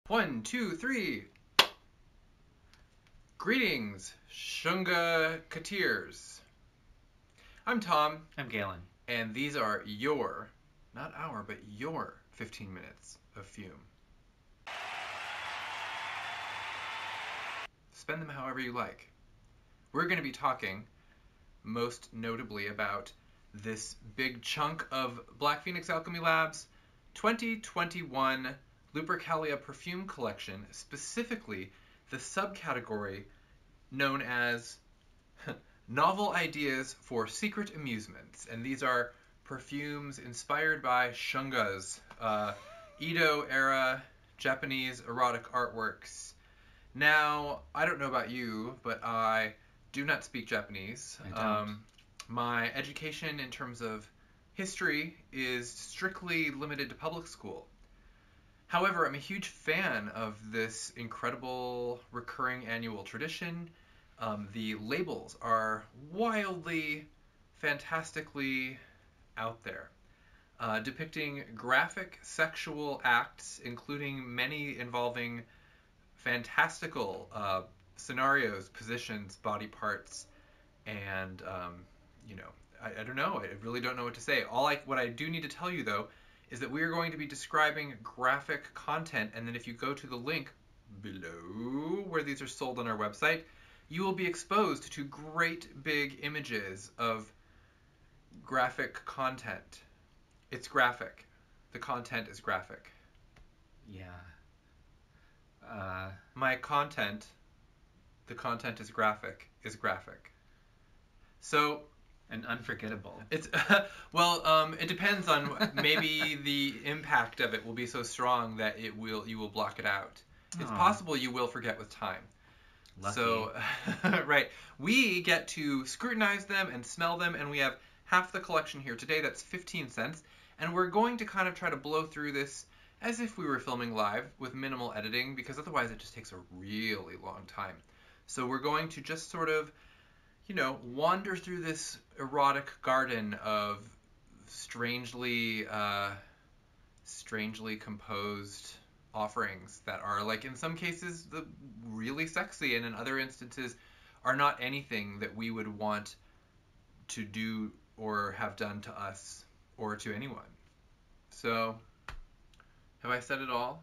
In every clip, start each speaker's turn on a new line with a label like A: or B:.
A: 1, 2, 3. Greetings, Shunga Katirs. I'm Tom.
B: I'm Galen.
A: And these are your, not our, but your 15 minutes of fume. Spend them however you like. We're going to be talking, most notably, about this big chunk of Black Phoenix Alchemy Labs 2021 Lupercalia perfume collection, specifically the subcategory known as Novel Ideas for Secret Amusements. And these are perfumes inspired by Shunga's Edo-era Japanese erotic artworks. Now, I don't know about you, but I do not speak Japanese.
B: I don't.
A: My education in terms of history is strictly limited to public school. However, I'm a huge fan of this incredible recurring annual tradition. The labels are wildly, fantastically out there, depicting graphic sexual acts, including many involving fantastical scenarios, positions, body parts, and, I don't know. I really don't know what to say. What I do need to tell you, though, is that we are going to be describing graphic content, and then if you go to the link below where these are sold on our website, you will be exposed to great big images of graphic content. It's graphic. The content is graphic.
B: Yeah.
A: My content, the content is graphic, So...
B: and unforgettable.
A: It's it depends on maybe the impact of it will be so strong that you will block it out. It's possible you will forget with time.
B: Lucky.
A: So right, we get to scrutinize them and smell them, and we have half the collection here today. That's 15 cents, and we're going to kind of try to blow through this as if we were filming live with minimal editing, because otherwise it just takes a really long time. So we're going to just sort of wander through this erotic garden of strangely composed offerings that are, like, in some cases, really sexy, and in other instances are not anything that we would want to do or have done to us or to anyone. So, have I said it all?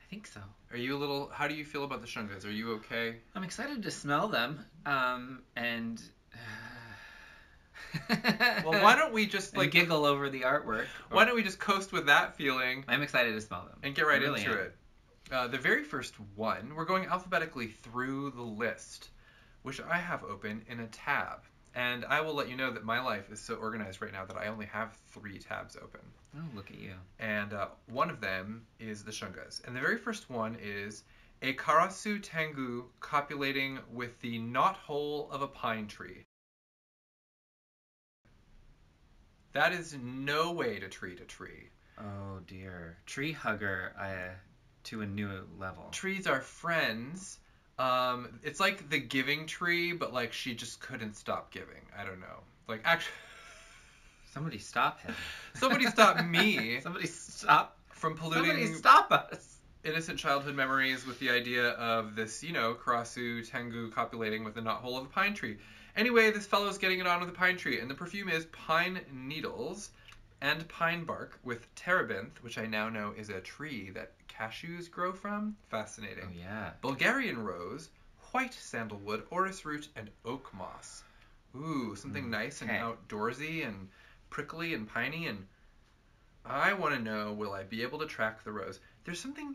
B: I think so.
A: Are you how do you feel about the Shungas? Are you okay?
B: I'm excited to smell them, and...
A: well, why don't we just,
B: and giggle over the artwork.
A: Why don't we just coast with that feeling?
B: I'm excited to smell them.
A: And get right into it. The very first one, we're going alphabetically through the list, which I have open in a tab. And I will let you know that my life is so organized right now that I only have 3 tabs open.
B: Oh, look at you.
A: And one of them is the Shungas. And the very first one is a KARASU TENGU copulating with the knothole of a pine tree. That is no way to treat a tree.
B: Oh dear. Tree hugger to a new level.
A: Trees are friends. It's like the giving tree, but like she just couldn't stop giving. I don't know. Like, actually...
B: Somebody stop him.
A: Somebody stop me.
B: Somebody stop.
A: From polluting...
B: Somebody stop us.
A: Innocent childhood memories with the idea of this, KARASU TENGU copulating with the knothole of a pine tree. Anyway, this fellow's getting it on with a pine tree, and the perfume is pine needles and pine bark with terebinth, which I now know is a tree that cashews grow from. Fascinating.
B: Oh, yeah.
A: Bulgarian rose, white sandalwood, orris root, and oak moss. Ooh, something nice and outdoorsy and prickly and piney, and I want to know, will I be able to track the rose? There's something...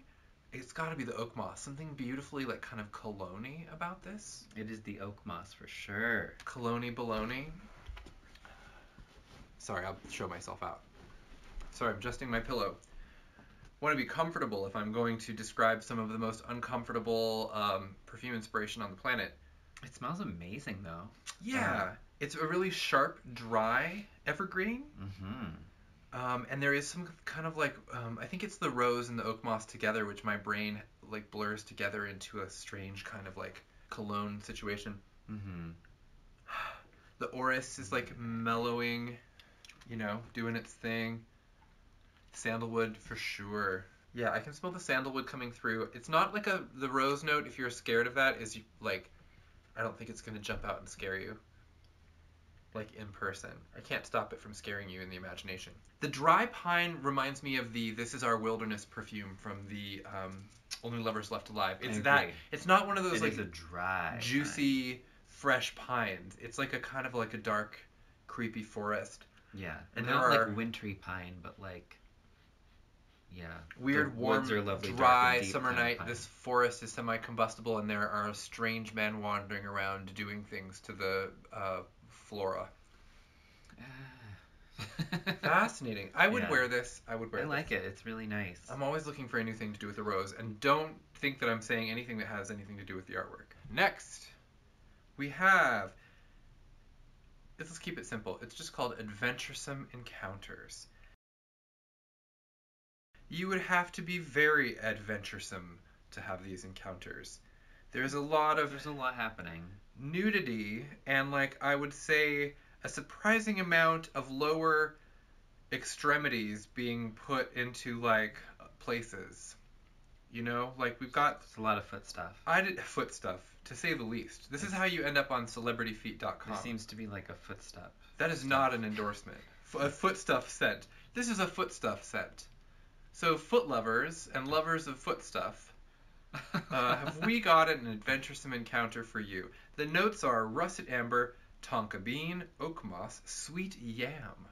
A: It's got to be the oak moss. Something beautifully, like, kind of cologne-y about this.
B: It is the oak moss for sure.
A: Cologne-y baloney. Sorry, I'll show myself out. Sorry, I'm adjusting my pillow. Want to be comfortable if I'm going to describe some of the most uncomfortable perfume inspiration on the planet.
B: It smells amazing, though.
A: Yeah. It's a really sharp, dry evergreen.
B: Mm-hmm.
A: And there is some kind of like, I think it's the rose and the oak moss together, which my brain like blurs together into a strange kind of like cologne situation.
B: Mm-hmm.
A: The orris is like mellowing, doing its thing. Sandalwood for sure. Yeah, I can smell the sandalwood coming through. It's not like the rose note. If you're scared of that, is like, I don't think it's gonna jump out and scare you. Like in person, I can't stop it from scaring you in the imagination. The dry pine reminds me of the "This Is Our Wilderness" perfume from the Only Lovers Left Alive. It's that. It's not one of those like
B: a dry,
A: juicy, fresh pines. It's like a kind of like a dark, creepy forest.
B: Yeah,
A: and
B: not like wintry pine, but like, yeah,
A: weird, warm,
B: lovely,
A: dry summer night. This forest is semi-combustible, and there are strange men wandering around doing things to the flora. Fascinating. I would wear this. I would wear this.
B: I like it. It's really nice.
A: I'm always looking for a new thing to do with the rose, and don't think that I'm saying anything that has anything to do with the artwork. Next, we have... Let's keep it simple. It's just called Adventuresome Encounters. You would have to be very adventuresome to have these encounters. There's a lot
B: happening.
A: Nudity, and like I would say a surprising amount of lower extremities being put into like places. You know, like we've got
B: a lot of foot stuff.
A: Foot stuff, to say the least. This is how you end up on celebrityfeet.com.
B: There seems to be like a foot stuff.
A: That is not an endorsement. A foot stuff scent. This is a foot stuff scent. So foot lovers and lovers of foot stuff, have we got an adventuresome encounter for you? The notes are russet amber, tonka bean, oak moss, sweet yam,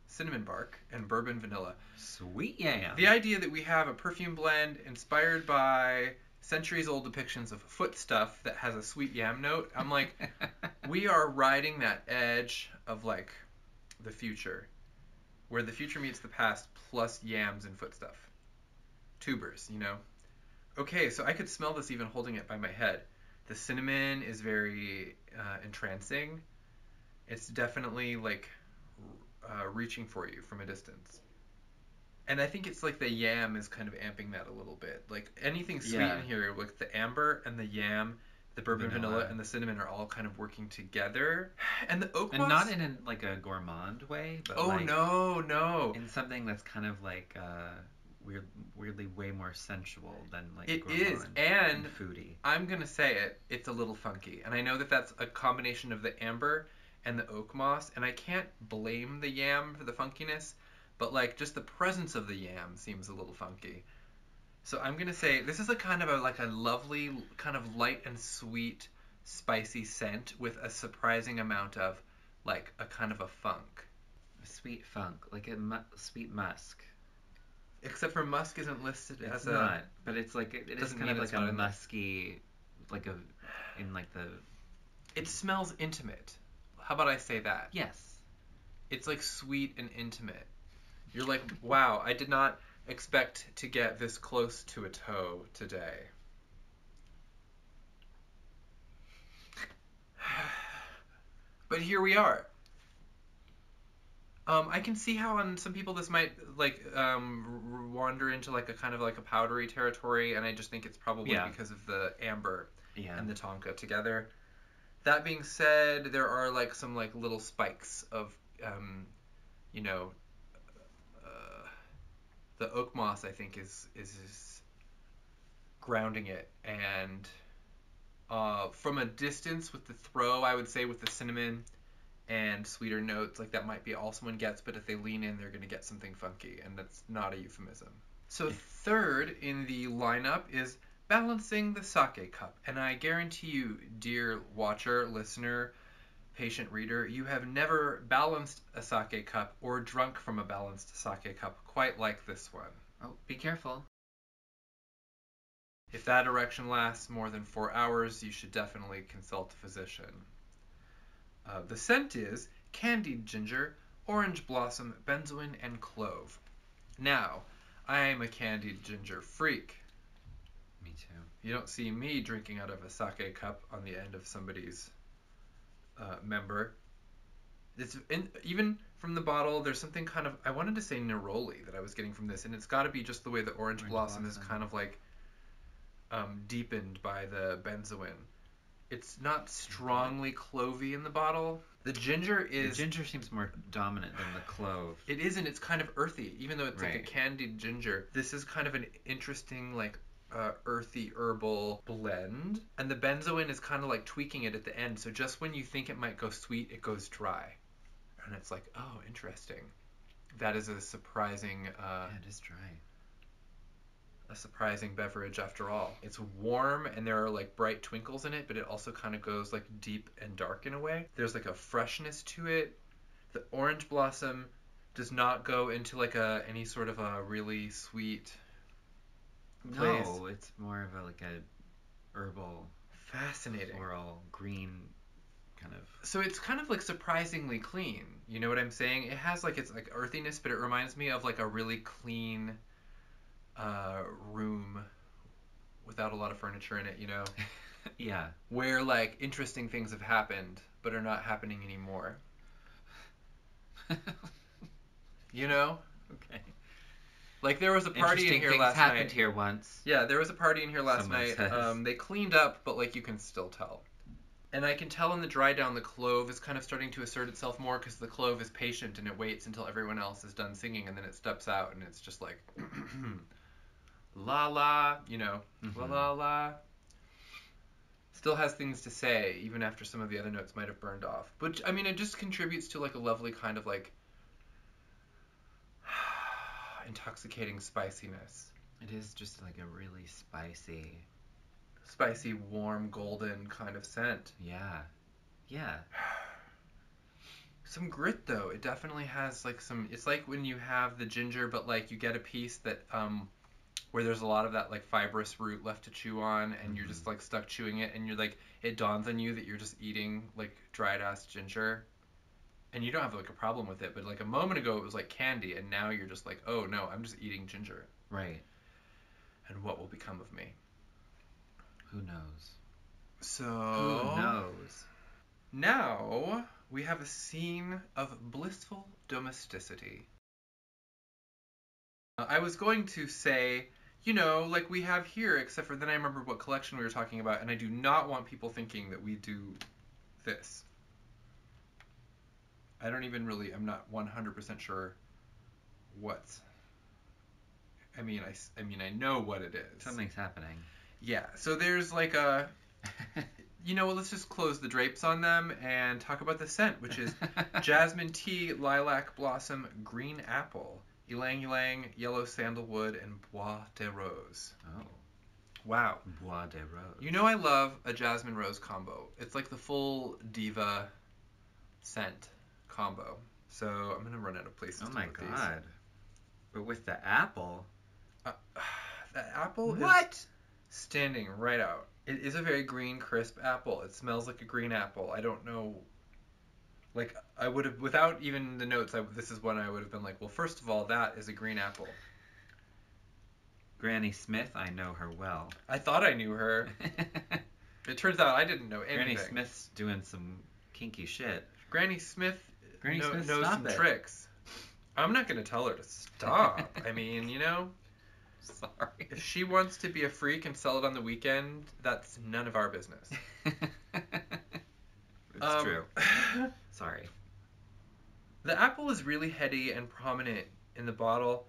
A: cinnamon bark, and bourbon vanilla.
B: Sweet yam.
A: The idea that we have a perfume blend inspired by centuries-old depictions of foot stuff that has a sweet yam note, I'm like, we are riding that edge of like the future, where the future meets the past plus yams and foot stuff. Tubers, you know? Okay, so I could smell this even holding it by my head. The cinnamon is very entrancing. It's definitely like reaching for you from a distance. And I think it's like the yam is kind of amping that a little bit. Like anything sweet in here, like the amber and the yam, the bourbon vanilla and the cinnamon are all kind of working together. And the oak moss...
B: And not in like a gourmand way, but
A: no.
B: In something that's kind of like weirdly way more sensual than like
A: it
B: gourmand
A: is, and
B: foodie.
A: I'm gonna say it's a little funky, and I know that that's a combination of the amber and the oak moss, and I can't blame the yam for the funkiness, but like just the presence of the yam seems a little funky. So I'm gonna say this is a kind of a lovely kind of light and sweet spicy scent with a surprising amount of like a kind of a funk.
B: A sweet funk, like a sweet musk.
A: Except for musk isn't listed as
B: a... not, but it's like, it is kind of like a musky, like a, in like the...
A: It smells intimate. How about I say that?
B: Yes.
A: It's like sweet and intimate. You're like, wow, I did not expect to get this close to a toe today. But here we are. I can see how on some people this might like wander into like a kind of like a powdery territory, and I just think it's probably because of the amber and the tonka together. That being said, there are like some like little spikes of you know, the oak moss I think is grounding it, and from a distance with the throw, I would say with the cinnamon and sweeter notes, like that might be all someone gets, but if they lean in, they're going to get something funky, and that's not a euphemism. So third in the lineup is balancing the sake cup, and I guarantee you, dear watcher, listener, patient reader, you have never balanced a sake cup or drunk from a balanced sake cup quite like this one.
B: Oh, be careful.
A: If that erection lasts more than 4 hours, you should definitely consult a physician. The scent is candied ginger, orange blossom, benzoin, and clove. Now, I am a candied ginger freak.
B: Me too.
A: You don't see me drinking out of a sake cup on the end of somebody's member. Even from the bottle, there's something kind of, I wanted to say neroli that I was getting from this, and it's got to be just the way the orange blossom is kind of like deepened by the benzoin. It's not strongly clovey in the bottle. The ginger is...
B: The ginger seems more dominant than the clove.
A: It is, and it's kind of earthy, even though it's like a
B: Right.
A: candied ginger. This is kind of an interesting, like, earthy herbal blend. And the benzoin is kind of like tweaking it at the end. So just when you think it might go sweet, it goes dry. And it's like, oh, interesting. That is a surprising...
B: Yeah, it is dry.
A: A surprising beverage after all. It's warm and there are like bright twinkles in it, but it also kind of goes like deep and dark in a way. There's like a freshness to it. The orange blossom does not go into like any sort of a really sweet place.
B: No, it's more of like a herbal,
A: Fascinating.
B: floral, green kind of.
A: So it's kind of like surprisingly clean. You know what I'm saying? It has like its like earthiness, but it reminds me of like a really clean room without a lot of furniture in it, you know?
B: Yeah.
A: Where like interesting things have happened but are not happening anymore. You know?
B: Okay.
A: Like there was a party in here last night.
B: Happened here once.
A: Yeah, there was a party in here last
B: Someone
A: night.
B: says.
A: They cleaned up, but like you can still tell. And I can tell in the dry down the clove is kind of starting to assert itself more because the clove is patient and it waits until everyone else is done singing and then it steps out and it's just like la la, you know, la la la. Still has things to say even after some of the other notes might have burned off. But I mean, it just contributes to like a lovely kind of like intoxicating spiciness.
B: It is just like a really
A: Spicy, warm, golden kind of scent.
B: Yeah. Yeah.
A: Some grit though. It definitely has like some. It's like when you have the ginger, but like you get a piece that where there's a lot of that like fibrous root left to chew on, and you're just like stuck chewing it, and you're like it dawns on you that you're just eating like dried ass ginger, and you don't have like a problem with it. But like a moment ago it was like candy, and now you're just like, oh no, I'm just eating ginger.
B: Right.
A: And what will become of me?
B: Who knows?
A: So
B: Who knows?
A: Now we have a scene of blissful domesticity. I was going to say, you know, like we have here, except for then I remembered what collection we were talking about, and I do not want people thinking that we do this. I don't even really, I'm not 100% sure what. I mean, I know what it is.
B: Something's happening.
A: Yeah, so there's like a, you know, let's just close the drapes on them and talk about the scent, which is jasmine tea, lilac blossom, green apple, ylang ylang, yellow sandalwood, and bois de rose.
B: Oh.
A: Wow.
B: Bois de rose.
A: You know I love a jasmine rose combo. It's like the full diva scent combo. So I'm going to run out of places to put these.
B: Oh my god. But with the apple.
A: The apple
B: What?
A: is standing right out. It is a very green, crisp apple. It smells like a green apple. I don't know. Like, I would have, without even the notes, this is when I would have been like, well, first of all, that is a green apple.
B: Granny Smith, I know her well.
A: I thought I knew her. It turns out I didn't know anything.
B: Granny Smith's doing some kinky shit.
A: Granny Smith knows
B: stop
A: some
B: it.
A: tricks. I'm not going to tell her to stop. I mean, you know,
B: Sorry.
A: if she wants to be a freak and sell it on the weekend, that's none of our business.
B: It's true. Sorry.
A: The apple is really heady and prominent in the bottle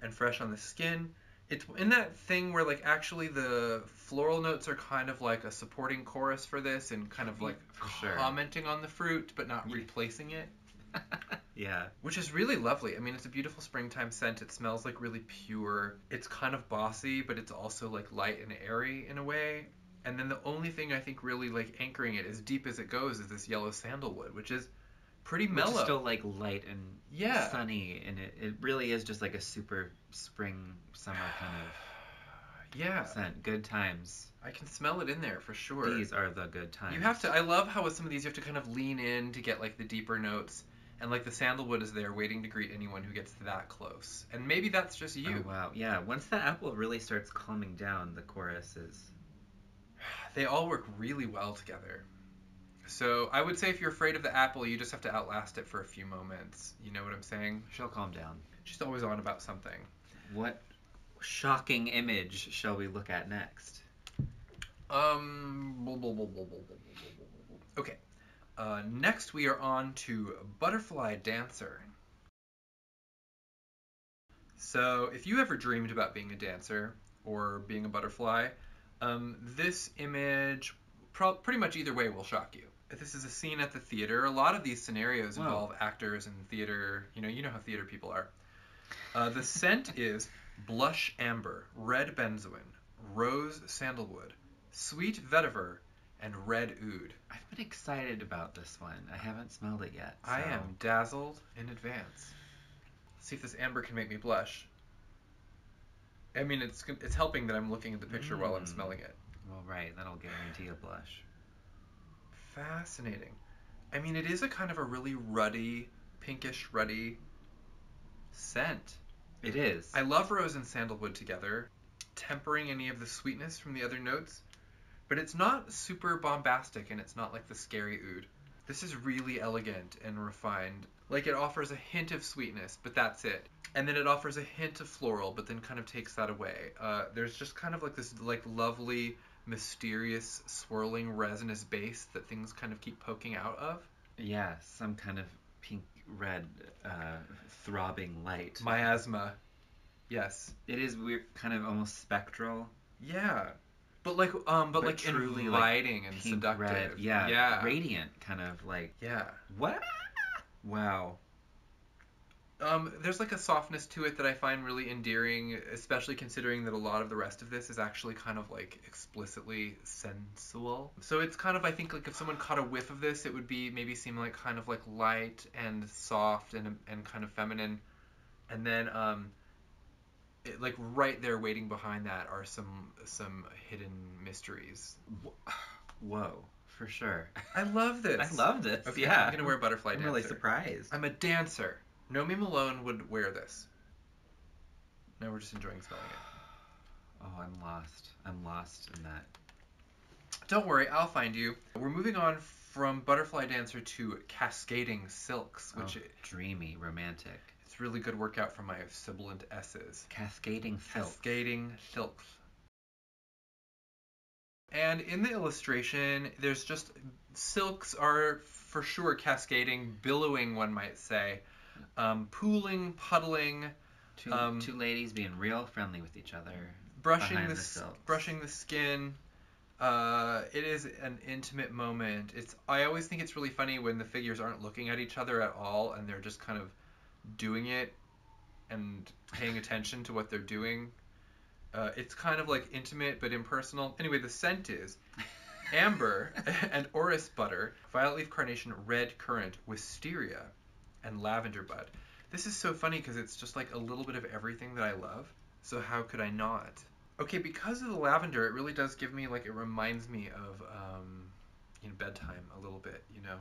A: and fresh on the skin. It's in that thing where like actually the floral notes are kind of like a supporting chorus for this and kind of like
B: sure.
A: commenting on the fruit but not replacing it.
B: Yeah.
A: Which is really lovely. I mean, it's a beautiful springtime scent. It smells like really pure. It's kind of bossy, but it's also like light and airy in a way. And then the only thing I think really like anchoring it as deep as it goes is this yellow sandalwood, which is pretty mellow.
B: Which is still like light and sunny, and it really is just like a super spring, summer kind of scent. Good times.
A: I can smell it in there for sure.
B: These are the good times.
A: You have to. I love how with some of these you have to kind of lean in to get like the deeper notes, and like the sandalwood is there waiting to greet anyone who gets that close. And maybe that's just you.
B: Oh wow, yeah. Once the apple really starts calming down, the chorus is.
A: They all work really well together. So I would say if you're afraid of the apple, you just have to outlast it for a few moments. You know what I'm saying?
B: She'll calm down.
A: She's always on about something.
B: What shocking image shall we look at next?
A: Okay. Next we are on to Butterfly Dancer. So if you ever dreamed about being a dancer or being a butterfly, this image, pretty much either way, will shock you. If this is a scene at the theater, a lot of these scenarios involve actors and theater. You know how theater people are. The scent is blush amber, red benzoin, rose sandalwood, sweet vetiver, and red oud.
B: I've been excited about this one. I haven't smelled it yet. So.
A: I am dazzled in advance. Let's see if this amber can make me blush. I mean, it's helping that I'm looking at the picture while I'm smelling it.
B: Well, right. That'll guarantee a blush.
A: Fascinating. I mean, it is a kind of a really ruddy, pinkish ruddy scent.
B: It is.
A: I love rose and sandalwood together, tempering any of the sweetness from the other notes, but it's not super bombastic and it's not like the scary oud. This is really elegant and refined. Like, it offers a hint of sweetness, but that's it. And then it offers a hint of floral, but then kind of takes that away. There's just kind of like this like lovely, mysterious, swirling, resinous base that things kind of keep poking out of.
B: Yeah, some kind of pink-red throbbing light.
A: Miasma. Yes.
B: It is weird, kind of almost spectral.
A: Yeah. But like
B: truly
A: inviting
B: like
A: and seductive.
B: Red. Yeah. Radiant, kind of like.
A: Yeah.
B: What? Wow.
A: There's like a softness to it that I find really endearing, especially considering that a lot of the rest of this is actually kind of like explicitly sensual. So it's kind of, I think, like if someone caught a whiff of this, it would be maybe seem like kind of like light and soft and kind of feminine, and then like right there waiting behind that are some hidden mysteries.
B: Whoa. For sure.
A: I love this.
B: I love this.
A: Okay,
B: yeah.
A: I'm gonna wear Butterfly Dancer.
B: I'm really surprised.
A: I'm a dancer. Nomi Malone would wear this. Now we're just enjoying smelling it.
B: Oh, I'm lost. I'm lost in that.
A: Don't worry, I'll find you. We're moving on from Butterfly Dancer to Cascading Silks, which
B: dreamy, romantic.
A: It's really good workout for my sibilant S's.
B: Cascading Silks.
A: Cascading Silks. And in the illustration, there's just silks are for sure cascading, billowing, one might say, pooling, puddling.
B: Two ladies being real friendly with each other.
A: Brushing the skin. It is an intimate moment. I always think it's really funny when the figures aren't looking at each other at all and they're just kind of doing it and paying attention to what they're doing. It's kind of like intimate but impersonal. Anyway, the scent is amber and orris butter, violet leaf carnation, red currant, wisteria, and lavender bud. This is so funny because it's just like a little bit of everything that I love. So how could I not? Okay, because of the lavender, it really does give me like, it reminds me of bedtime a little bit, you know?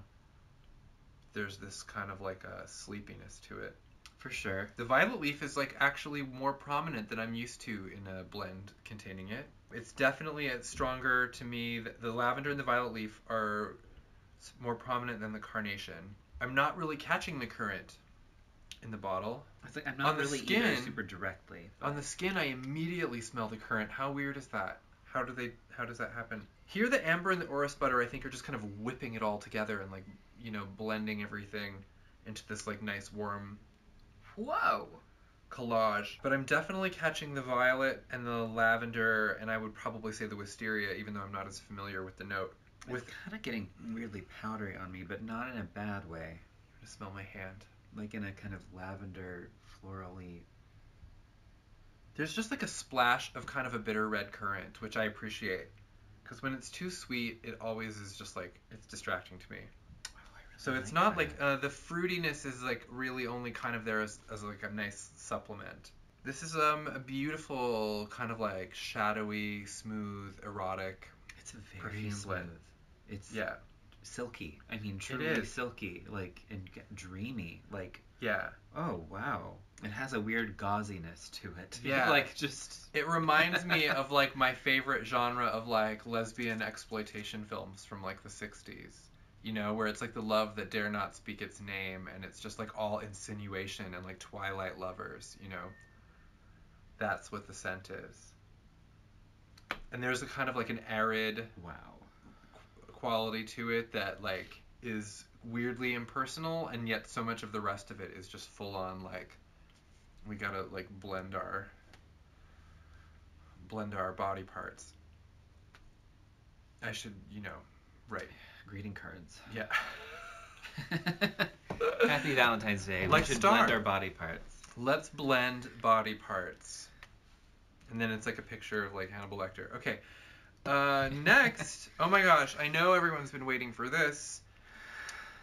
A: There's this kind of like a sleepiness to it.
B: For sure.
A: The violet leaf is like actually more prominent than I'm used to in a blend containing it. It's definitely stronger to me. The lavender and the violet leaf are more prominent than the carnation. I'm not really catching the currant in the bottle.
B: It's like I'm not really either super directly.
A: On the skin, I immediately smell the currant. How weird is that? How does that happen? Here, the amber and the orris butter, I think, are just kind of whipping it all together and like, you know, blending everything into this like nice warm collage. But I'm definitely catching the violet and the lavender, and I would probably say the wisteria, even though I'm not as familiar with the note.
B: It's kind of getting weirdly powdery on me, but not in a bad way.
A: I'm gonna smell my hand.
B: Like in a kind of lavender, florally.
A: There's just like a splash of kind of a bitter red currant, which I appreciate. Because when it's too sweet, it always is just like, it's distracting to me. So it's not like, the fruitiness is like really only kind of there as like a nice supplement. This is a beautiful kind of like shadowy, smooth, erotic.
B: It's very smooth.
A: Blend.
B: It's silky. I mean, truly silky, like, and dreamy. Like,
A: yeah.
B: Oh wow. It has a weird gauziness to it.
A: Yeah.
B: Like just.
A: It reminds me of like my favorite genre of like lesbian exploitation films from like the 60s. You know, where it's like the love that dare not speak its name, and it's just like all insinuation and like Twilight lovers, you know. That's what the scent is. And there's a kind of like an arid quality to it that like is weirdly impersonal, and yet so much of the rest of it is just full on like we gotta like blend our body parts. I should, write
B: greeting cards.
A: Yeah.
B: Happy Valentine's Day.
A: Like
B: we should blend our body parts.
A: Let's blend body parts. And then it's like a picture of like Hannibal Lecter. Okay. Next. Oh my gosh, I know everyone's been waiting for this.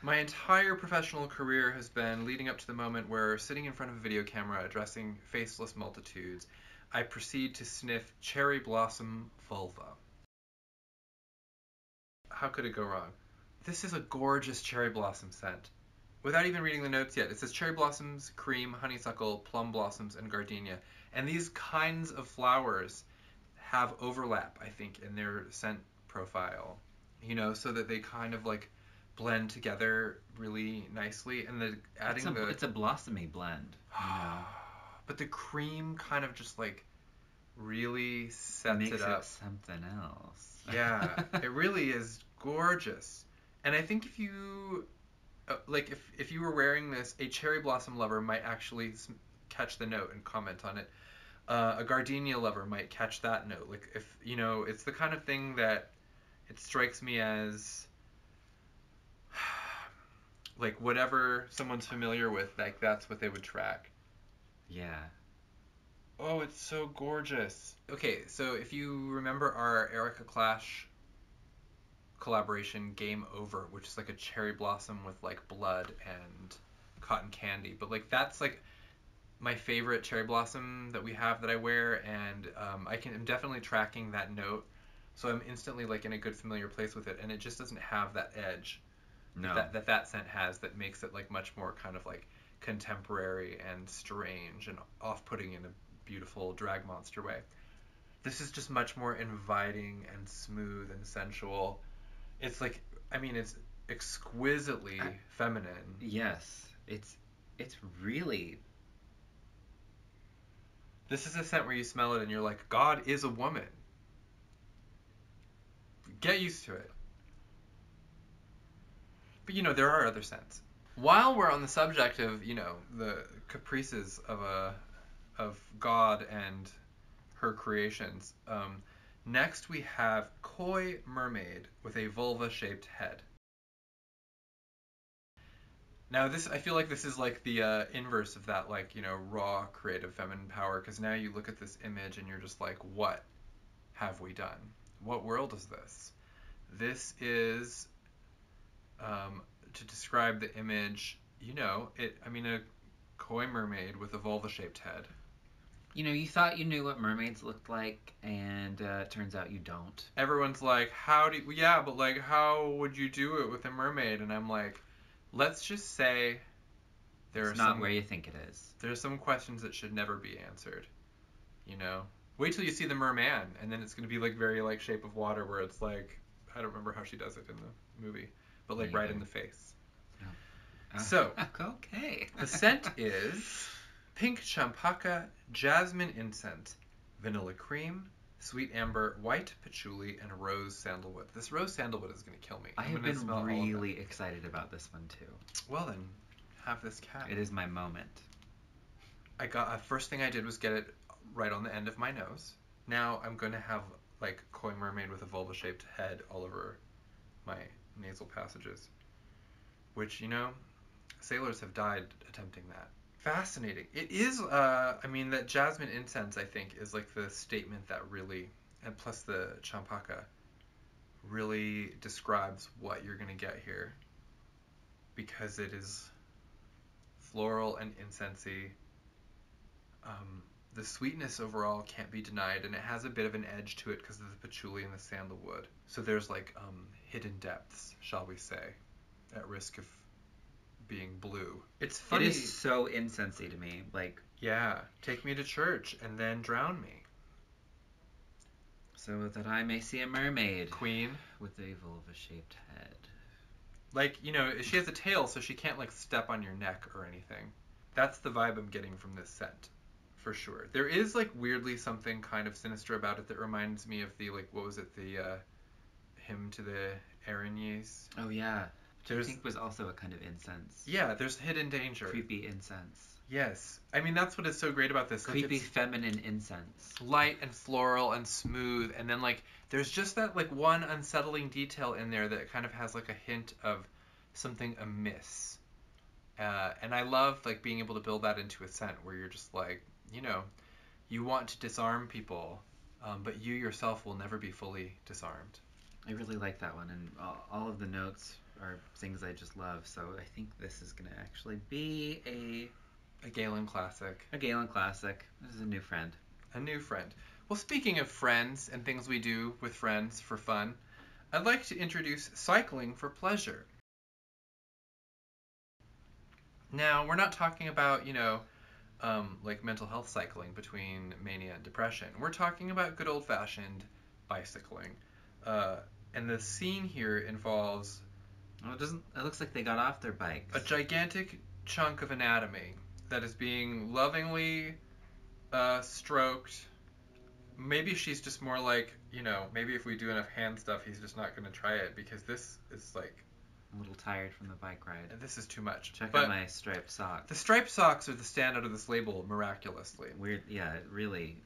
A: My entire professional career has been leading up to the moment where, sitting in front of a video camera addressing faceless multitudes, I proceed to sniff cherry blossom vulva. How could it go wrong? This is a gorgeous cherry blossom scent. Without even reading the notes yet, it says cherry blossoms, cream, honeysuckle, plum blossoms, and gardenia. And these kinds of flowers have overlap, I think, in their scent profile, so that they kind of like blend together really nicely. And
B: it's a blossomy blend,
A: But the cream kind of just like really sets
B: makes
A: it up.
B: Something else.
A: Yeah, it really is gorgeous. And I think if you if you were wearing this, a cherry blossom lover might actually catch the note and comment on it. A gardenia lover might catch that note. Like, if it's the kind of thing that it strikes me as like whatever someone's familiar with, like that's what they would track.
B: Yeah.
A: Oh, it's so gorgeous. Okay, so if you remember our Erica Clash collaboration, Game Over, which is like a cherry blossom with like blood and cotton candy, but like that's like my favorite cherry blossom that we have that I wear, and I'm definitely tracking that note, so I'm instantly like in a good familiar place with it, and it just doesn't have that edge that scent has, that makes it like much more kind of like contemporary and strange and off-putting in a beautiful drag monster way. This is just much more inviting and smooth and sensual. It's like, it's exquisitely feminine.
B: Yes, it's really.
A: This is a scent where you smell it and you're like, God is a woman. Get used to it. But there are other scents. While we're on the subject of, the caprices of God and her creations, next we have Koi Mermaid with a vulva-shaped head. Now I feel like this is like the inverse of that, like, raw creative feminine power, because now you look at this image and you're just like, what have we done? What world is this? This is, to describe the image, a koi mermaid with a vulva-shaped head.
B: You thought you knew what mermaids looked like, and turns out you don't.
A: Everyone's like, how would you do it with a mermaid? And I'm like, let's just say
B: it's not where you think it is.
A: There's some questions that should never be answered. Wait till you see the merman, and then it's going to be like very like Shape of Water, where it's like, I don't remember how she does it in the movie, but like right in the face. No. So
B: okay.
A: The scent is pink champaka, jasmine incense, vanilla cream, sweet amber, white patchouli, and rose sandalwood. This rose sandalwood is going to kill me.
B: I have been really excited about this one too.
A: Well then, have this cat.
B: It is my moment.
A: First thing I did was get it right on the end of my nose. Now I'm going to have like koi mermaid with a vulva-shaped head all over my nasal passages, which, sailors have died attempting that. Fascinating. It is, that jasmine incense, I think, is like the statement that really, and plus the champaka, really describes what you're going to get here, because it is floral and incensey. The sweetness overall can't be denied, and it has a bit of an edge to it because of the patchouli and the sandalwood. So there's like hidden depths, shall we say, at risk of being blue. It's funny.
B: It is so incensey to me. Like,
A: yeah, take me to church and then drown me,
B: so that I may see a mermaid,
A: queen,
B: with a vulva-shaped head.
A: Like, she has a tail, so she can't like step on your neck or anything. That's the vibe I'm getting from this scent. for sure. There is like weirdly something kind of sinister about it that reminds me of the like, what was it, the hymn to the Araignées.
B: Oh yeah, which I think was also a kind of incense.
A: Yeah, there's hidden danger.
B: Creepy incense.
A: Yes, I mean that's what is so great about this.
B: Creepy
A: like,
B: feminine incense.
A: Light and floral and smooth, and then like there's just that like one unsettling detail in there that kind of has like a hint of something amiss. And I love like being able to build that into a scent where you're just like, you know, you want to disarm people, but you yourself will never be fully disarmed.
B: I really like that one, and all of the notes are things I just love. So I think this is gonna actually be a
A: Galen classic.
B: A Galen classic. This is a new friend.
A: A new friend. Well, speaking of friends and things we do with friends for fun, I'd like to introduce cycling for pleasure. Now, we're not talking about, you know, like mental health cycling between mania and depression. We're talking about good old-fashioned bicycling. And the scene here involves...
B: Well, it looks like they got off their bikes.
A: A gigantic chunk of anatomy that is being lovingly stroked. Maybe she's just more like, you know, maybe if we do enough hand stuff, he's just not going to try it, because this is like...
B: I'm a little tired from the bike ride.
A: This is too much.
B: Check out my striped socks.
A: The striped socks are the standout of this label, miraculously.
B: Weird, yeah, it really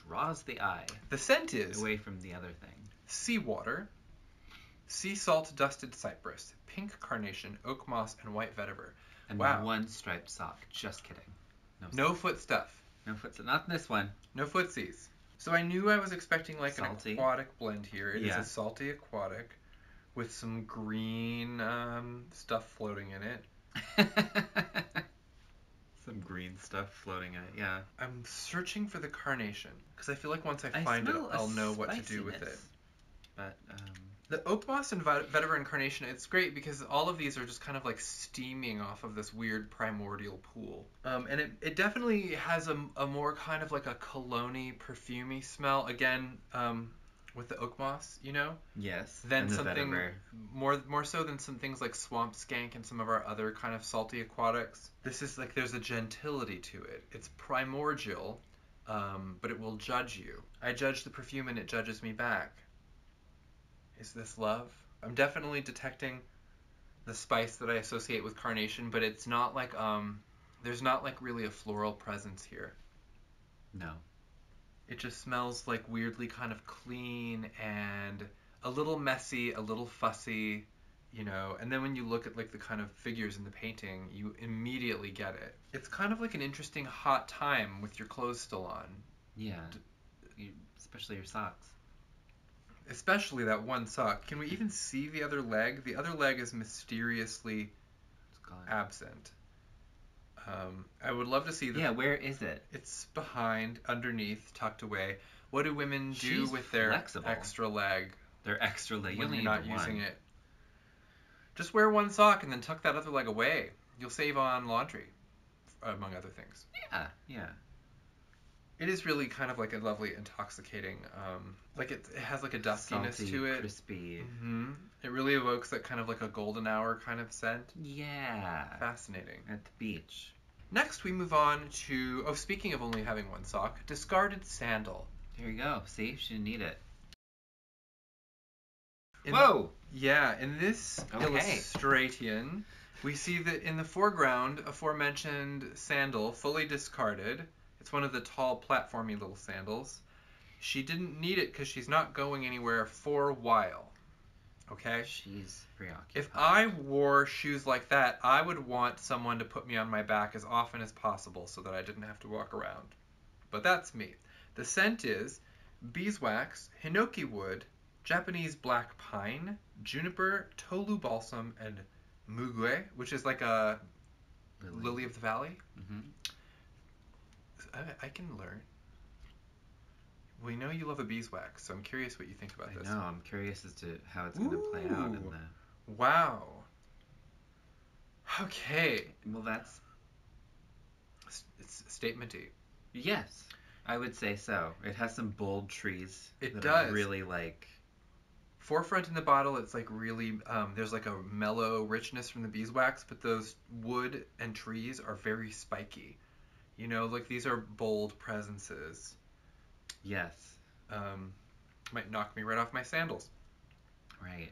B: draws the eye.
A: The scent is...
B: away from the other thing.
A: Seawater, sea salt dusted cypress, pink carnation, oak moss, and white vetiver.
B: And
A: wow.
B: One striped sock. Just kidding.
A: No foot stuff.
B: No foot stuff. Not in this one.
A: No footsies. So I knew I was expecting like
B: salty.
A: An aquatic blend here. It is a salty aquatic with some green stuff floating in it.
B: Some green stuff floating in it, yeah.
A: I'm searching for the carnation, because I feel like once I find it, I'll know what to do with it.
B: But,
A: the oak moss and vetiver and carnation, it's great because all of these are just kind of like steaming off of this weird primordial pool. And it definitely has a more kind of like a cologne-y, perfumey smell. Again, with the oak moss, you know?
B: Yes.
A: Than something more so than some things like swamp skank and some of our other kind of salty aquatics. This is like there's a gentility to it. It's primordial, but it will judge you. I judge the perfume and it judges me back. Is this love? I'm definitely detecting the spice that I associate with carnation, but it's not like there's not like really a floral presence here.
B: No.
A: It just smells like weirdly kind of clean and a little messy, a little fussy, you know. And then when you look at like the kind of figures in the painting, you immediately get it. It's kind of like an interesting hot time with your clothes still on.
B: Yeah. Especially your socks.
A: Especially that one sock. Can we even see the other leg? The other leg is mysteriously absent. I would love to see that.
B: Yeah, where is it?
A: It's behind, underneath, tucked away. What do women do with their extra leg?
B: Their extra leg.
A: When you're not using it. Just wear one sock and then tuck that other leg away. You'll save on laundry, among other things.
B: Yeah, yeah.
A: It is really kind of like a lovely, intoxicating, like it has like a duskiness
B: salty,
A: to it.
B: Crispy.
A: Mm-hmm. It really evokes that kind of like a golden hour kind of scent.
B: Yeah.
A: Fascinating.
B: At the beach.
A: Next we move on to, speaking of only having one sock, discarded sandal.
B: Here you go. See? She didn't need it.
A: Whoa! In this illustration, we see that in the foreground, aforementioned sandal, fully discarded. It's one of the tall, platformy little sandals. She didn't need it because she's not going anywhere for a while. Okay?
B: She's preoccupied.
A: If I wore shoes like that, I would want someone to put me on my back as often as possible so that I didn't have to walk around. But that's me. The scent is beeswax, hinoki wood, Japanese black pine, juniper, tolu balsam, and mugue, which is like a lily of the valley.
B: Mm-hmm.
A: I can learn. We know you love a beeswax, so I'm curious what you think about this.
B: I know. I'm curious as to how it's going to play out in the...
A: Wow. Okay.
B: Well, that's...
A: It's statement-y.
B: Yes. I would say so. It has some bold trees.
A: It does.
B: I really like.
A: Forefront in the bottle, it's like really... there's like a mellow richness from the beeswax, but those wood and trees are very spiky. You know, like these are bold presences.
B: Yes.
A: Might knock me right off my sandals.
B: Right.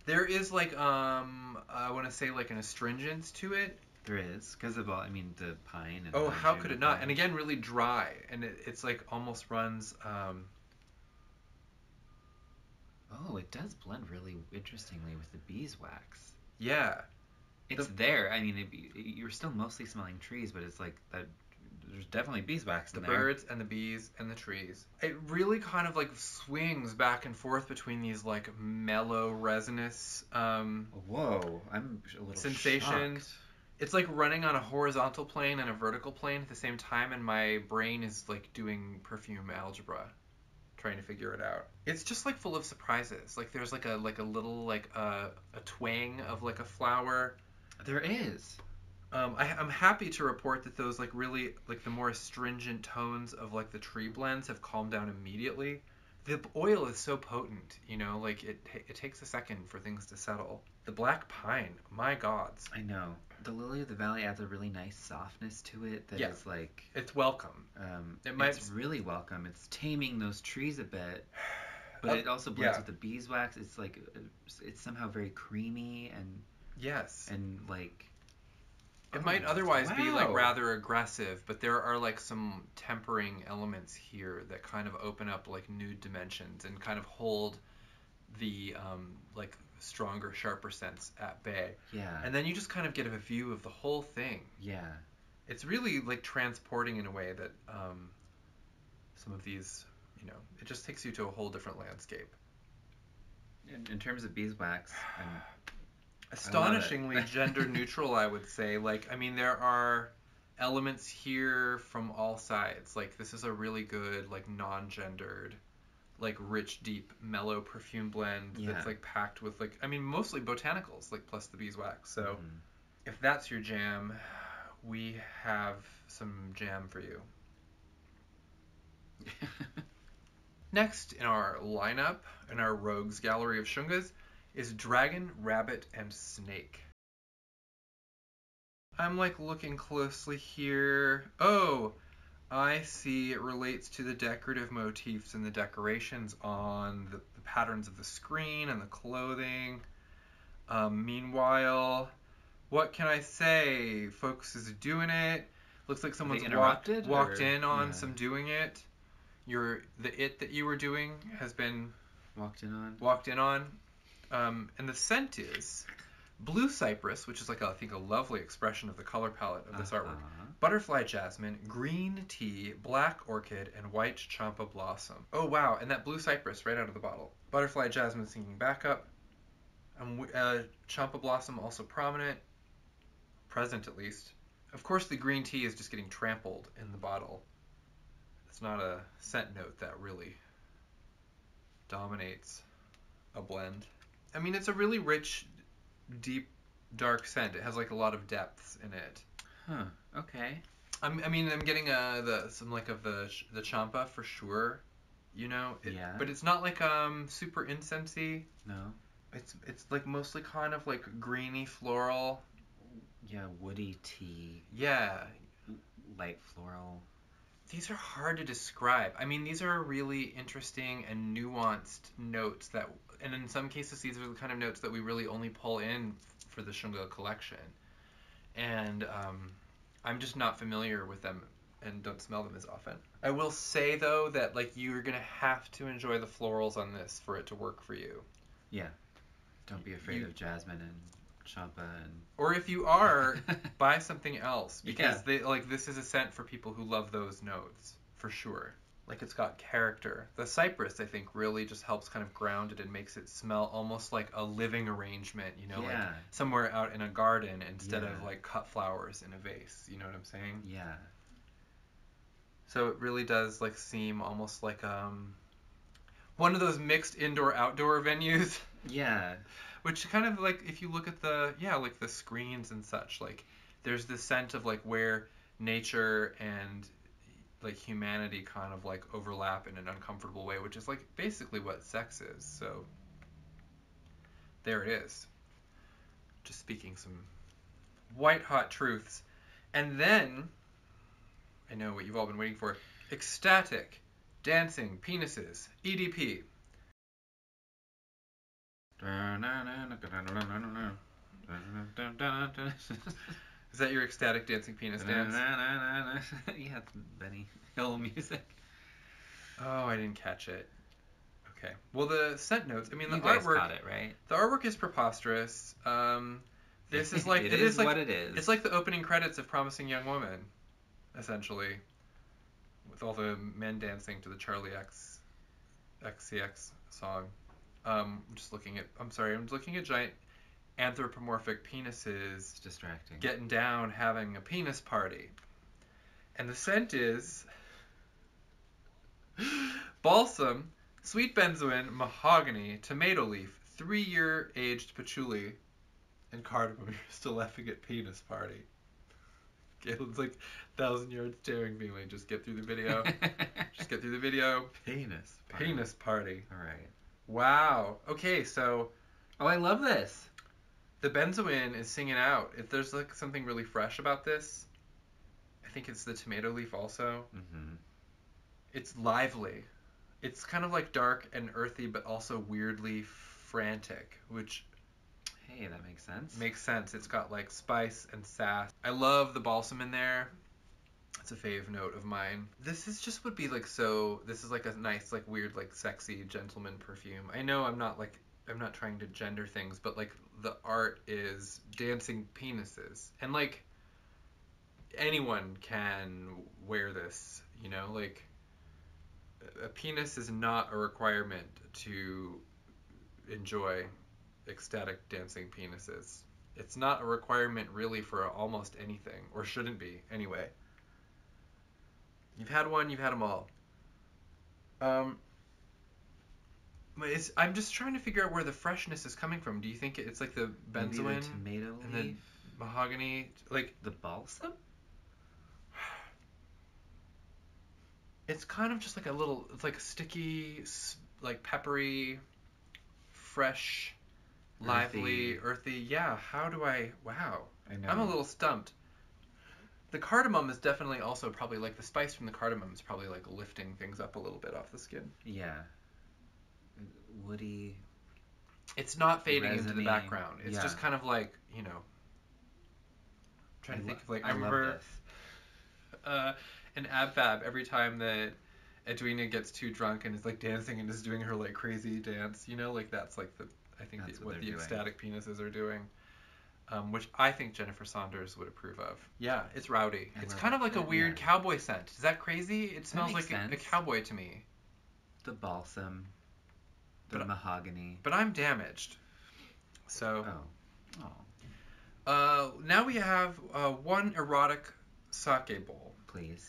A: There is like I want to say like an astringence to it.
B: There is, because of all, I mean, the pine. And
A: oh, how could it not? And again, really dry, and it's like almost runs.
B: Oh, it does blend really interestingly with the beeswax.
A: Yeah.
B: It's there. I mean, you're still mostly smelling trees, but it's like that. There's definitely beeswax in
A: the
B: there.
A: The birds and the bees and the trees. It really kind of like swings back and forth between these like mellow resinous
B: whoa, I'm a little
A: sensations.
B: Shocked.
A: It's like running on a horizontal plane and a vertical plane at the same time, and my brain is like doing perfume algebra, trying to figure it out. It's just like full of surprises. Like there's like a little like a twang of like a flower.
B: There is.
A: I'm happy to report that those like really like the more astringent tones of like the tree blends have calmed down immediately. The oil is so potent, you know, like it takes a second for things to settle. The black pine, my gods.
B: I know. The lily of the valley adds a really nice softness to it that is like...
A: It's welcome.
B: It's really welcome. It's taming those trees a bit, but it also blends with the beeswax. It's like, it's somehow very creamy and...
A: Yes.
B: And like...
A: It might otherwise be like rather aggressive, but there are like some tempering elements here that kind of open up like new dimensions and kind of hold the like stronger, sharper scents at bay.
B: Yeah.
A: And then you just kind of get a view of the whole thing.
B: Yeah.
A: It's really like transporting in a way that some of these, you know, it just takes you to a whole different landscape.
B: In terms of beeswax,
A: astonishingly gender neutral, I would say. Like, I mean, there are elements here from all sides. Like, this is a really good, like, non-gendered, like, rich, deep, mellow perfume blend that's, like, packed with, like, I mean, mostly botanicals, like, plus the beeswax. So, if that's your jam, we have some jam for you. Next in our lineup, in our rogues gallery of Shungas, is Dragon, Rabbit, and Snake. I'm like looking closely here. Oh, I see it relates to the decorative motifs and the decorations on the patterns of the screen and the clothing. Meanwhile, what can I say? Folks is doing it. Looks like someone's walked in on some doing it. The it that you were doing has been walked in on. And the scent is blue cypress, which is like I think a lovely expression of the color palette of this artwork. Butterfly jasmine, green tea, black orchid, and white champa blossom. Oh wow! And that blue cypress right out of the bottle. Butterfly jasmine singing backup. Champa blossom also present at least. Of course, the green tea is just getting trampled in the bottle. It's not a scent note that really dominates a blend. I mean, it's a really rich, deep, dark scent. It has like a lot of depths in it.
B: Huh. Okay.
A: I'm getting some like of the champa for sure. You know. But it's not like super incensey.
B: No.
A: It's like mostly kind of like greeny floral.
B: Yeah, woody tea.
A: Yeah.
B: Light floral.
A: These are hard to describe. I mean, these are really interesting and nuanced notes that, and in some cases, these are the kind of notes that we really only pull in for the Shunga collection. And I'm just not familiar with them and don't smell them as often. I will say, though, that like you're going to have to enjoy the florals on this for it to work for you.
B: Yeah. Don't be afraid of jasmine and champa and...
A: Or if you are, buy something else, because this is a scent for people who love those notes for sure. Like, it's got character. The cypress, I think, really just helps kind of ground it and makes it smell almost like a living arrangement, you know, like somewhere out in a garden instead of like cut flowers in a vase. You know what I'm saying?
B: Yeah.
A: So it really does like seem almost like one of those mixed indoor-outdoor venues.
B: Yeah.
A: Which kind of like, if you look at the screens and such, like there's this scent of like where nature and like humanity kind of like overlap in an uncomfortable way, which is like basically what sex is. So there it is. Just speaking some white hot truths. And then I know what you've all been waiting for. Ecstatic Dancing Penises, EDP. Is that your ecstatic dancing penis dance?
B: Yeah, it's Benny Hill music.
A: Oh, I didn't catch it. Okay. Well, the scent notes. I mean, the
B: you guys
A: artwork.
B: Caught it, right?
A: The artwork is preposterous. This is like
B: it is what it is.
A: It's like the opening credits of Promising Young Woman, essentially, with all the men dancing to the Charlie XCX song. I'm looking at giant anthropomorphic penises.
B: It's distracting.
A: Getting down, having a penis party, and the scent is balsam, sweet benzoin, mahogany, tomato leaf, 3-year aged patchouli, and cardamom. You're still laughing at penis party. Galen's like 1,000 yards staring, being like, just get through the video. Just get through the video.
B: Penis
A: party.
B: All right.
A: Wow. Okay, so.
B: Oh, I love this.
A: The benzoin is singing out. If there's like something really fresh about this, I think it's the tomato leaf also.
B: Mm-hmm.
A: It's lively. It's kind of like dark and earthy, but also weirdly frantic, which...
B: Hey, that makes sense.
A: Makes sense. It's got like spice and sass. I love the balsam in there. It's a fave note of mine. This is just would be like so... This is like a nice, like weird, like sexy gentleman perfume. I know I'm not trying to gender things, but like the art is dancing penises. And like anyone can wear this, you know? Like a penis is not a requirement to enjoy ecstatic dancing penises. It's not a requirement really for almost anything, or shouldn't be anyway. You've had one, you've had them all. I'm just trying to figure out where the freshness is coming from. Do you think it's like the benzoin,
B: maybe the tomato
A: and
B: leaf,
A: the mahogany, like
B: the balsam?
A: It's kind of just like a little. It's like sticky, like peppery, fresh, lively, earthy. Yeah. How do I? Wow.
B: I know.
A: I'm a little stumped. The cardamom is definitely also probably like the spice from the cardamom is probably like lifting things up a little bit off the skin.
B: Yeah. Woody.
A: It's not fading into the background. It's just kind of like, you know. I'm trying to think of like I remember an ab fab every time that Edwina gets too drunk and is like dancing and is doing her like crazy dance, you know, like that's like what the ecstatic penises are doing. Which I think Jennifer Saunders would approve of. Yeah, it's rowdy. It's kind of like a weird cowboy scent. Is that crazy? It smells like a cowboy to me.
B: The balsam. The mahogany.
A: But I'm damaged. So.
B: Oh.
A: Now we have one erotic sake bowl.
B: Please.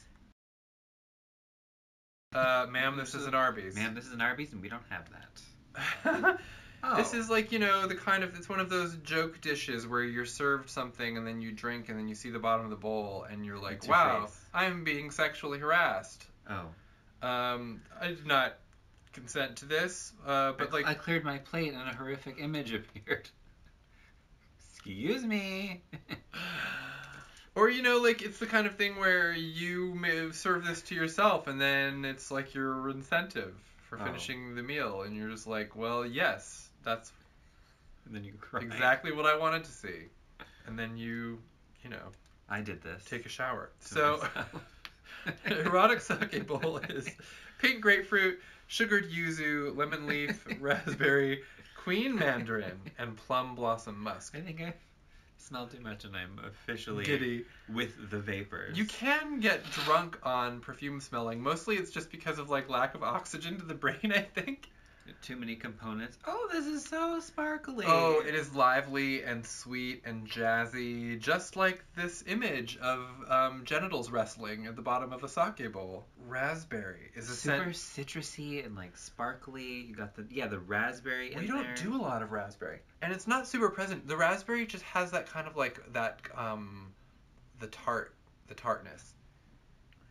A: Ma'am, this is an Arby's.
B: Ma'am, this is an Arby's and we don't have that.
A: Oh. This is like, you know, it's one of those joke dishes where you're served something and then you drink and then you see the bottom of the bowl and you're like, wow, I'm being sexually harassed.
B: Oh.
A: I did not consent to this, but like...
B: I cleared my plate and a horrific image appeared. Excuse me.
A: Or, you know, like, it's the kind of thing where you may serve this to yourself and then it's like your incentive for finishing the meal and you're just like, well, yes, that's
B: and then you cry.
A: Exactly what I wanted to see. And then you know,
B: I did this.
A: Take a shower. So, erotic sake bowl is pink grapefruit, sugared yuzu, lemon leaf, raspberry, queen mandarin, and plum blossom musk.
B: I think I smell too much and I'm officially
A: giddy
B: with the vapors.
A: You can get drunk on perfume smelling. Mostly it's just because of like lack of oxygen to the brain, I think.
B: Too many components. Oh, this is so sparkly.
A: Oh, it is lively and sweet and jazzy, just like this image of genitals wrestling at the bottom of a sake bowl. Raspberry is a
B: super citrusy and like sparkly. You got the raspberry in there.
A: We don't do a lot of raspberry, and it's not super present. The raspberry just has that kind of like that the tartness.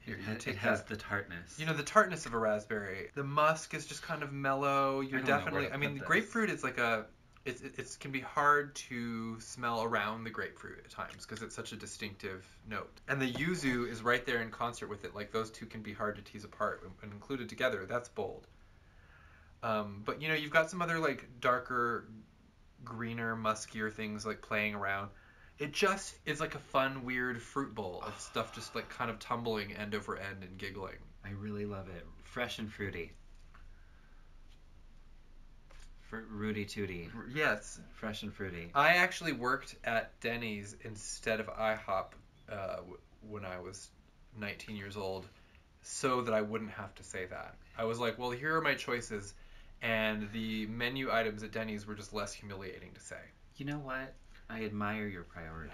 A: Here,
B: it has the tartness.
A: You know, the tartness of a raspberry. The musk is just kind of mellow. You're definitely... I mean, the grapefruit is like a it can be hard to smell around the grapefruit at times because it's such a distinctive note. And the yuzu is right there in concert with it. Like those two can be hard to tease apart and included together. That's bold. But you've got some other like darker, greener, muskier things like playing around. It just is like a fun, weird fruit bowl of stuff just like kind of tumbling end over end and giggling.
B: I really love it. Fresh and fruity. Rooty tooty.
A: Yes.
B: Fresh and fruity.
A: I actually worked at Denny's instead of IHOP when I was 19 years old so that I wouldn't have to say that. I was like, well, here are my choices, and the menu items at Denny's were just less humiliating to say.
B: You know what? I admire your priorities.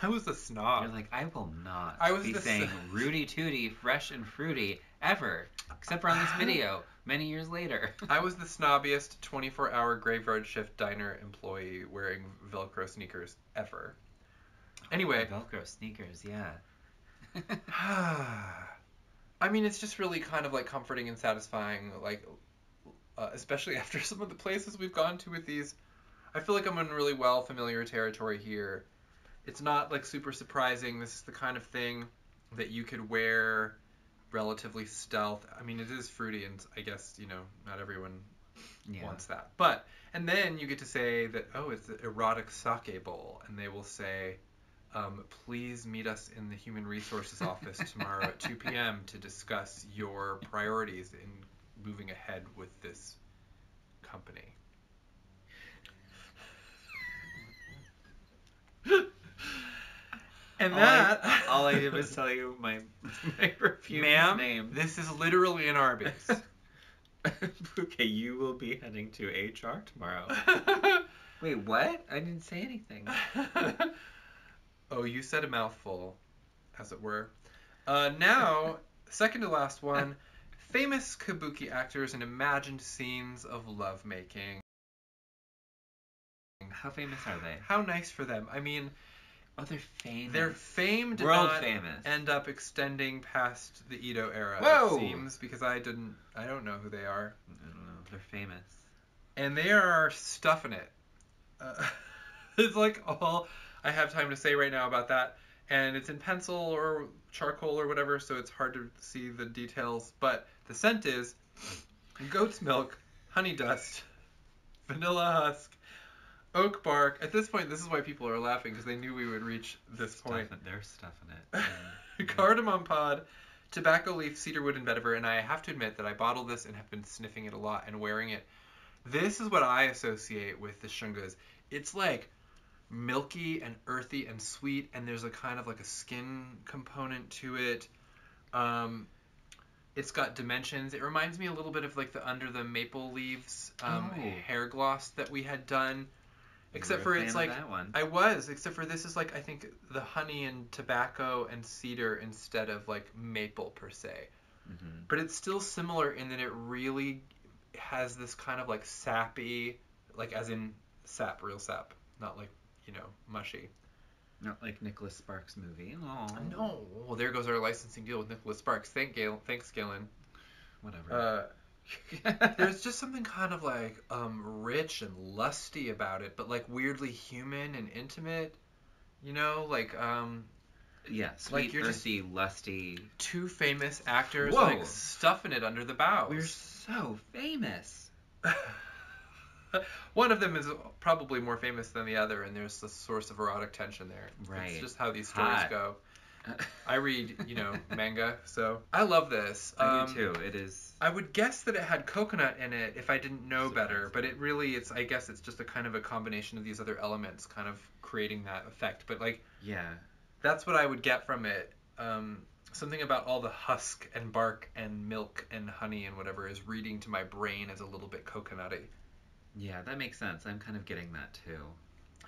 A: I was a snob.
B: You're like, I will not be
A: the
B: saying rooty tooty, fresh and fruity ever, except for on this video many years later.
A: I was the snobbiest 24-hour graveyard shift diner employee wearing Velcro sneakers ever. Anyway.
B: Velcro sneakers, yeah.
A: I mean, it's just really kind of like comforting and satisfying, like, especially after some of the places we've gone to with these. I feel like I'm in really familiar territory here. It's not like super surprising. This is the kind of thing that you could wear relatively stealth. I mean, it is fruity, and I guess, not everyone wants that. But, and then you get to say that, oh, it's the erotic sake bowl, and they will say, please meet us in the Human Resources office tomorrow at 2 p.m. to discuss your priorities in moving ahead with this company. And
B: all I did was tell you my perfume's name.
A: This is literally an Arby's.
B: Okay, you will be heading to HR tomorrow. Wait, what? I didn't say anything.
A: Oh, you said a mouthful, as it were. Now, second to last one, famous kabuki actors and imagined scenes of lovemaking.
B: How famous are they?
A: How nice for them. I mean...
B: Oh, they're famous.
A: Their fame did
B: World
A: not
B: famous.
A: End up extending past the Edo-era,
B: Whoa!
A: It seems, because I don't know who they are.
B: I don't know. They're famous.
A: And they are stuffing it. It's like all I have time to say right now about that. And it's in pencil or charcoal or whatever, so it's hard to see the details. But the scent is goat's milk, honey dust, vanilla husk, oak bark. At this point, this is why people are laughing, because they knew we would reach this point.
B: They're stuffing it.
A: Cardamom pod, tobacco leaf, cedarwood, and vetiver. And I have to admit that I bottled this and have been sniffing it a lot and wearing it. This is what I associate with the Shungas. It's like milky and earthy and sweet, and there's a kind of like a skin component to it. It's got dimensions. It reminds me a little bit of like the Under the Maple Leaves hair gloss that we had done. Except for it's like
B: that one.
A: I was, except for this is like I think the honey and tobacco and cedar instead of like maple per se.
B: Mm-hmm.
A: But it's still similar in that it really has this kind of like sappy, like as in sap, real sap, not like, mushy.
B: Not like Nicholas Sparks' movie. Aww.
A: No. Well, there goes our licensing deal with Nicholas Sparks. Thanks, Galen.
B: Whatever.
A: There's just something kind of like rich and lusty about it, but like weirdly human and intimate. Like
B: yeah, sweet,
A: like you're
B: earthy, lusty.
A: Two famous actors
B: Whoa.
A: like stuffing it under the bows.
B: We're so famous.
A: One of them is probably more famous than the other, and there's a source of erotic tension there.
B: Right.
A: It's just how these stories go. I read, manga, so I love this.
B: I do too. It is.
A: I would guess that it had coconut in it if I didn't know better, but I guess it's just a kind of a combination of these other elements kind of creating that effect. But like,
B: yeah,
A: that's what I would get from it. Something about all the husk and bark and milk and honey and whatever is reading to my brain as a little bit coconutty.
B: Yeah, that makes sense. I'm kind of getting that too.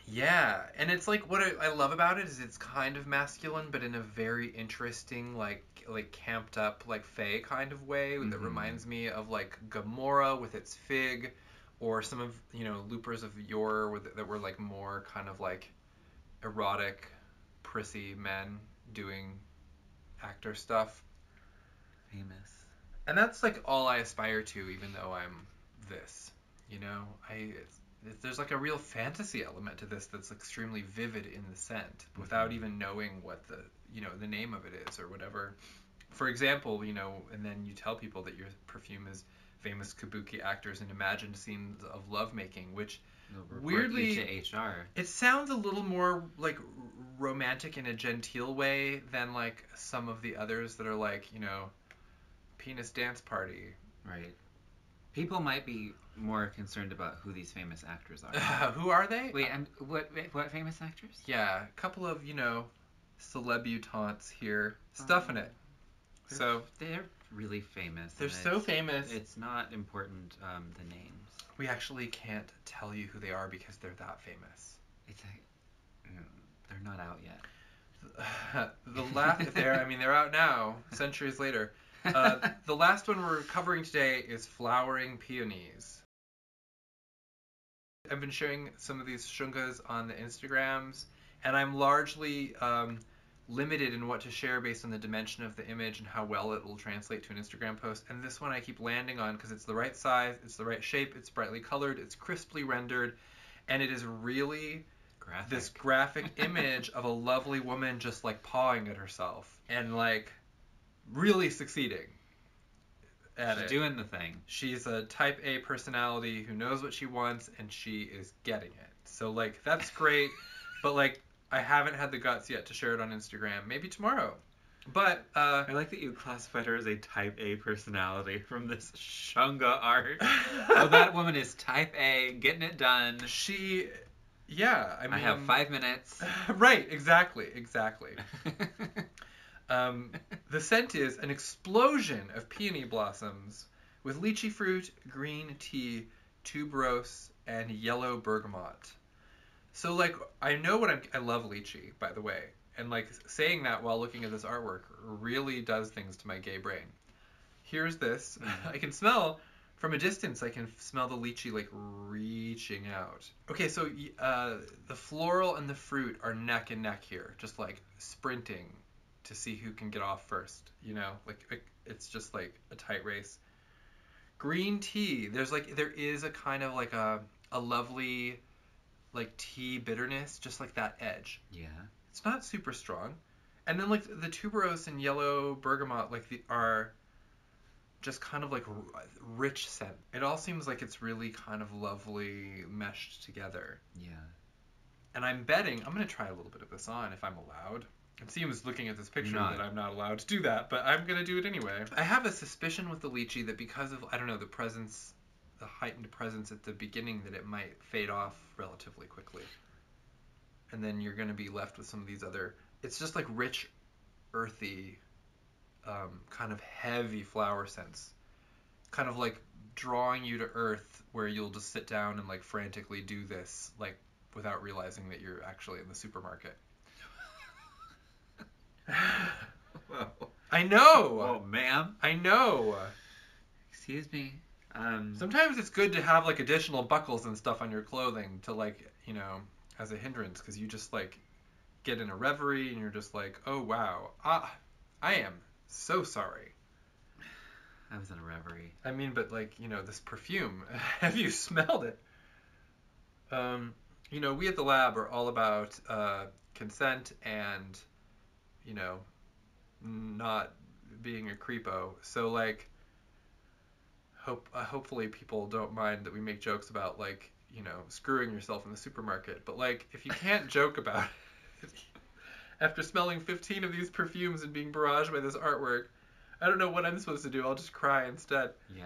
A: Yeah, and it's like what I love about it is it's kind of masculine, but in a very interesting, like camped up, like fae kind of way that reminds me of like Gamora with its fig, or some of loopers of yore that were like more kind of like erotic, prissy men doing actor stuff.
B: Famous.
A: And that's like all I aspire to, even though I'm this. there's like a real fantasy element to this that's extremely vivid in the scent without even knowing what the, you know, the name of it is or whatever. For example, you know, and then you tell people that your perfume is famous kabuki actors and imagined scenes of lovemaking, which weirdly
B: to HR.
A: It sounds a little more like romantic in a genteel way than like some of the others that are like, you know, penis dance party.
B: Right. People might be more concerned about who these famous actors are.
A: Who are they?
B: Wait, and what famous actors?
A: Yeah, a couple of, you know, celebutantes here stuffing it. So
B: they're really famous.
A: They're so famous.
B: It's not important, the names.
A: We actually can't tell you who they are because they're that famous.
B: It's like, they're not out yet.
A: They're out now, centuries later. The last one we're covering today is Flowering Peonies. I've been sharing some of these shungas on the Instagrams, and I'm largely limited in what to share based on the dimension of the image and how well it will translate to an Instagram post. And this one I keep landing on because it's the right size, it's the right shape, it's brightly colored, it's crisply rendered, and it is really this graphic image of a lovely woman just like pawing at herself and like really succeeding at it.
B: She's doing the thing.
A: She's a type A personality who knows what she wants and she is getting it. So like that's great, but like I haven't had the guts yet to share it on Instagram. Maybe tomorrow. But
B: I like that you classified her as a type A personality from this Shunga art. Oh, that woman is type A, getting it done.
A: I
B: have 5 minutes.
A: Right, exactly. The scent is an explosion of peony blossoms with lychee fruit, green tea, tuberose, and yellow bergamot. So, like, I know I love lychee, by the way. And, like, saying that while looking at this artwork really does things to my gay brain. Here's this. I can smell, from a distance, I can smell the lychee, like, reaching out. Okay, so the floral and the fruit are neck and neck here. Just, like, sprinting to see who can get off first, you know? Like, it's just, like, a tight race. Green tea. There is a kind of, like, a lovely, like, tea bitterness, just like that edge.
B: Yeah.
A: It's not super strong. And then, like, the tuberose and yellow bergamot, like, are just kind of, like, rich scent. It all seems like it's really kind of lovely meshed together.
B: Yeah.
A: And I'm betting, I'm going to try a little bit of this on if I'm allowed. It seems looking at this picture that I'm not allowed to do that, but I'm going to do it anyway. I have a suspicion with the lychee that because of, I don't know, the heightened presence at the beginning, that it might fade off relatively quickly. And then you're going to be left with some of these other, it's just like rich, earthy, kind of heavy flower scents. Kind of like drawing you to earth where you'll just sit down and like frantically do this, like without realizing that you're actually in the supermarket.
B: Whoa.
A: I know!
B: Oh, ma'am.
A: I know!
B: Excuse me.
A: Sometimes it's good to have like additional buckles and stuff on your clothing to like, you know, as a hindrance, because you just like get in a reverie and you're just like, oh wow, I am so sorry.
B: I was in a reverie.
A: I mean, but like, you know, this perfume, have you smelled it? You know, we at the lab are all about consent and, you know, not being a creepo. So like, hopefully people don't mind that we make jokes about like, you know, screwing yourself in the supermarket. But like, if you can't joke about it after smelling 15 of these perfumes and being barraged by this artwork, I don't know what I'm supposed to do. I'll just cry instead.
B: Yeah.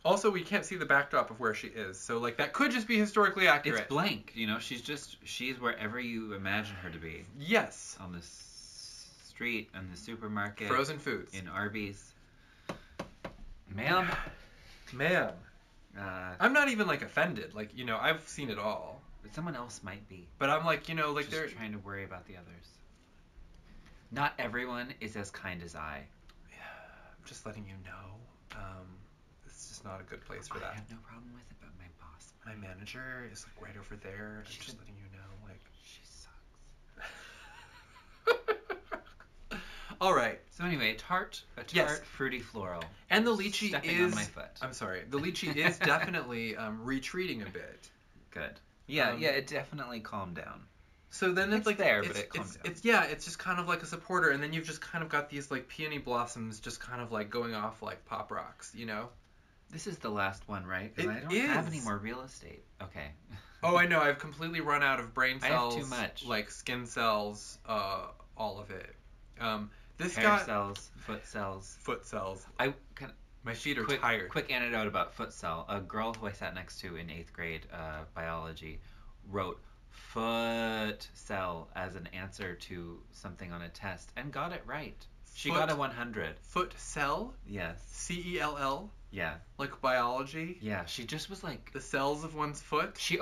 A: Also, we can't see the backdrop of where she is, so like that could just be historically accurate.
B: It's blank, you know. She's wherever you imagine her to be.
A: Yes.
B: On the street, in the supermarket.
A: Frozen foods.
B: In Arby's. Ma'am.
A: I'm not even like offended. Like, you know, I've seen it all.
B: But someone else might be.
A: But I'm like, you know, like
B: they're trying to worry about the others. Not everyone is as kind as I.
A: I'm just letting you know. It's just not a good place for that.
B: I have no problem with it, but my boss,
A: my manager is like right over there. I'm just letting you know, like,
B: she sucks.
A: All right.
B: So anyway, tart, fruity floral.
A: And the lychee
B: Stepping on my foot.
A: I'm sorry. The lychee is definitely retreating a bit.
B: Good. Yeah, it definitely calmed down.
A: So then it's like
B: there, but it calmed down.
A: It's just kind of like a supporter, and then you've just kind of got these like peony blossoms just kind of like going off like pop rocks, you know?
B: This is the last one, right? Because I don't have any more real estate. Okay.
A: Oh, I know. I've completely run out of brain cells.
B: I have too much.
A: Like skin cells, all of it.
B: Hair cells, foot cells.
A: Foot cells. My feet are tired.
B: Quick anecdote about foot cell. A girl who I sat next to in 8th grade biology wrote foot cell as an answer to something on a test and got it right. She got a 100. Foot cell? Yes. CELL? Yeah. Like biology? Yeah. She just was like... The cells of one's foot? She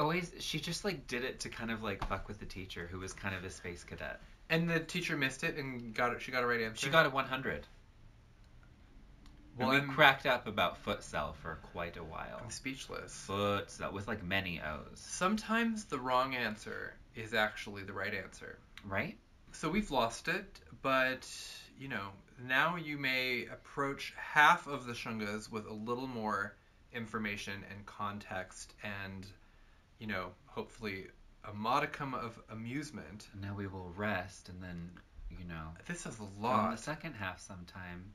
B: just like did it to kind of like fuck with the teacher who was kind of a space cadet. And the teacher missed it and she got a right answer? She got a 100. Well, and we cracked up about foot cell for quite a while. I'm speechless. Foot cell with like many O's. Sometimes the wrong answer is actually the right answer. Right? So we've lost it, but, you know, now you may approach half of the Shungas with a little more information and context and, you know, hopefully a modicum of amusement. And now we will rest and then, you know. This is a lot. On the second half sometime.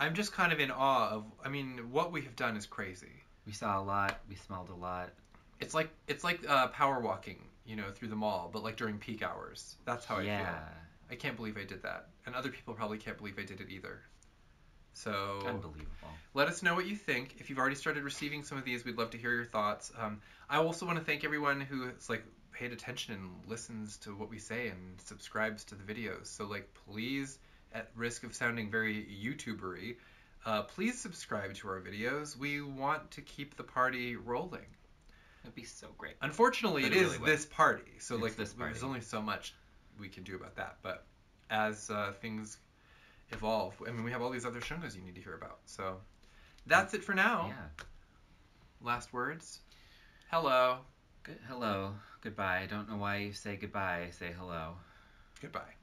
B: I'm just kind of in awe of, I mean, what we have done is crazy. We saw a lot. We smelled a lot. It's like power walking, you know, through the mall, but like during peak hours. That's how I feel. I can't believe I did that. And other people probably can't believe I did it either. So unbelievable. Let us know what you think. If you've already started receiving some of these, we'd love to hear your thoughts. I also want to thank everyone who has like paid attention and listens to what we say and subscribes to the videos. So like, please, at risk of sounding very YouTubery, please subscribe to our videos. We want to keep the party rolling. That'd be so great. Unfortunately, it is this party. So like, there's only so much we can do about that. But as things evolve, I mean, we have all these other Shungas you need to hear about. So that's it for now. Yeah. Last words. Hello. Hello. Goodbye. I don't know why you say goodbye. I say hello. Goodbye.